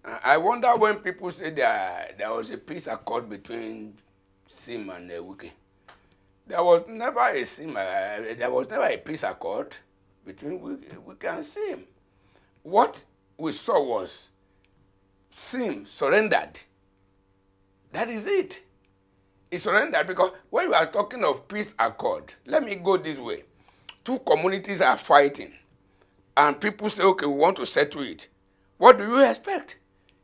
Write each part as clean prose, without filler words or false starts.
I wonder when people say there was a peace accord between Sim and Wike. There was never a peace accord between Wike and Sim. What we saw was Sim surrendered. That is it. He surrendered because when we are talking of peace accord, let me go this way. Two communities are fighting, and people say, okay, we want to settle it. What do you expect?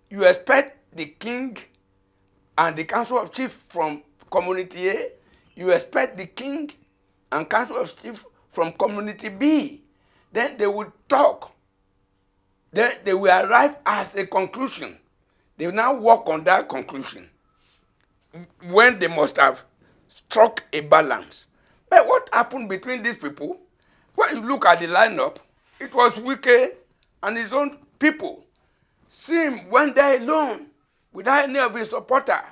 You expect the king and the council of chiefs from community A. You expect the king and council of chiefs from community B. Then they will talk. Then they will arrive at a conclusion. They will now work on that conclusion when they must have struck a balance. But what happened between these people? When you look at the lineup, it was Wike and his own people. Sim went there alone without any of his supporters.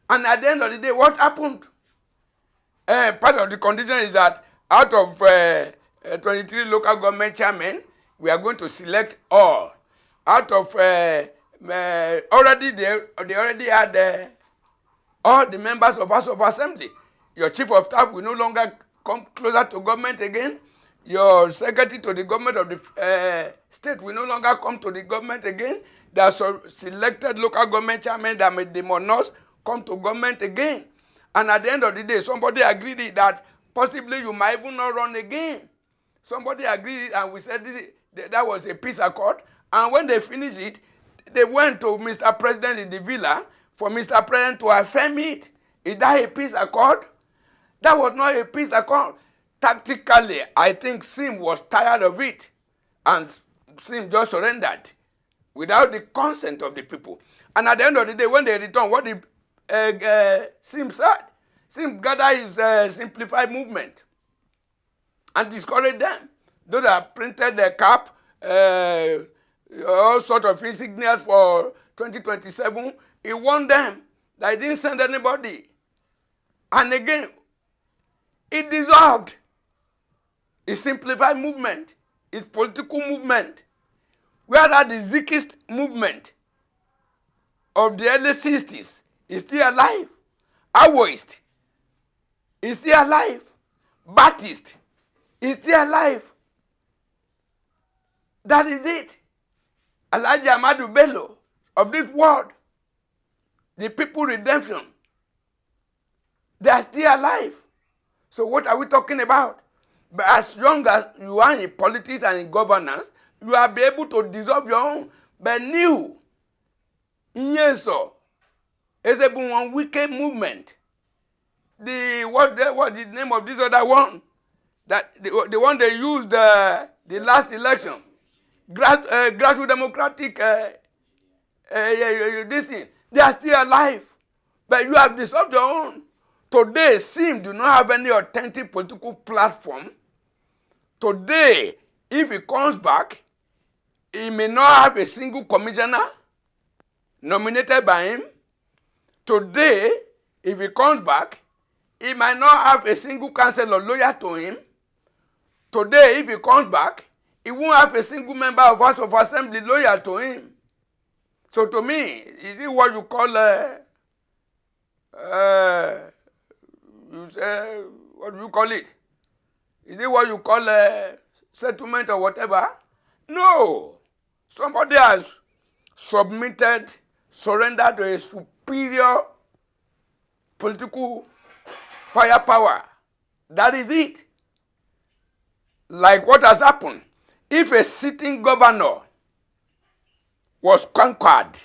And at the end of the day, what happened? Part of the condition is that out of 23 local government chairmen, we are going to select all. Out of already they already had all the members of House of Assembly. Your chief of staff will no longer come closer to government again. Your secretary to the government of the state will no longer come to the government again. There are selected local government chairmen that may not come to government again. And at the end of the day, somebody agreed that possibly you might even not run again. Somebody agreed, and we said that was a peace accord. And when they finished it, they went to Mr. President in the villa for Mr. President to affirm it. Is that a peace accord? That was not a peace accord. Tactically, I think Sim was tired of it, and Sim just surrendered without the consent of the people. And at the end of the day, when they returned, what did Sim said? Sim gathered his simplified movement and discouraged them. Those that printed their cap, all sorts of insignias for 2027, he warned them that he didn't send anybody. And again, it dissolved his simplified movement, his political movement, whereas the Zikist movement of the early 60s is still alive. Awoist is still alive. Baptist is still alive. That is it. Alhaji Ahmadu Bello of this world, the People Redemption, they are still alive. So what are we talking about? But as long as you are in politics and in governance, you will be able to dissolve your own. But new, Nyesom, is a one wicked movement. What is the name of this other one? That the one they used the last election, grassroots democratic. This thing, they are still alive, but you have dissolved your own. Today, Sim do not have any authentic political platform. Today, if he comes back, he may not have a single commissioner nominated by him. Today, if he comes back, he might not have a single councillor loyal to him. Today, if he comes back, he won't have a single member of House of Assembly loyal to him. So to me, is it what you call you say, what do you call it? Is it what you call a settlement or whatever? No. Somebody has surrendered to a superior political firepower. That is it. Like what has happened. If a sitting governor was conquered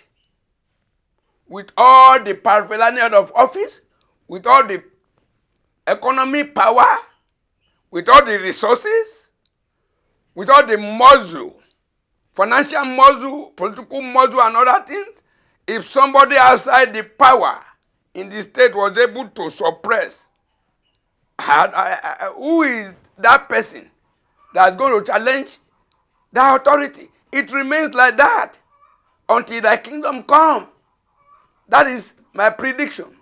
with all the paraphernalia of office, with all the economy power, with all the resources, with all the muscle, financial muscle, political muscle, and other things, if somebody outside the power in the state was able to suppress, who is that person that's going to challenge that authority? It remains like that until thy kingdom come. That is my prediction.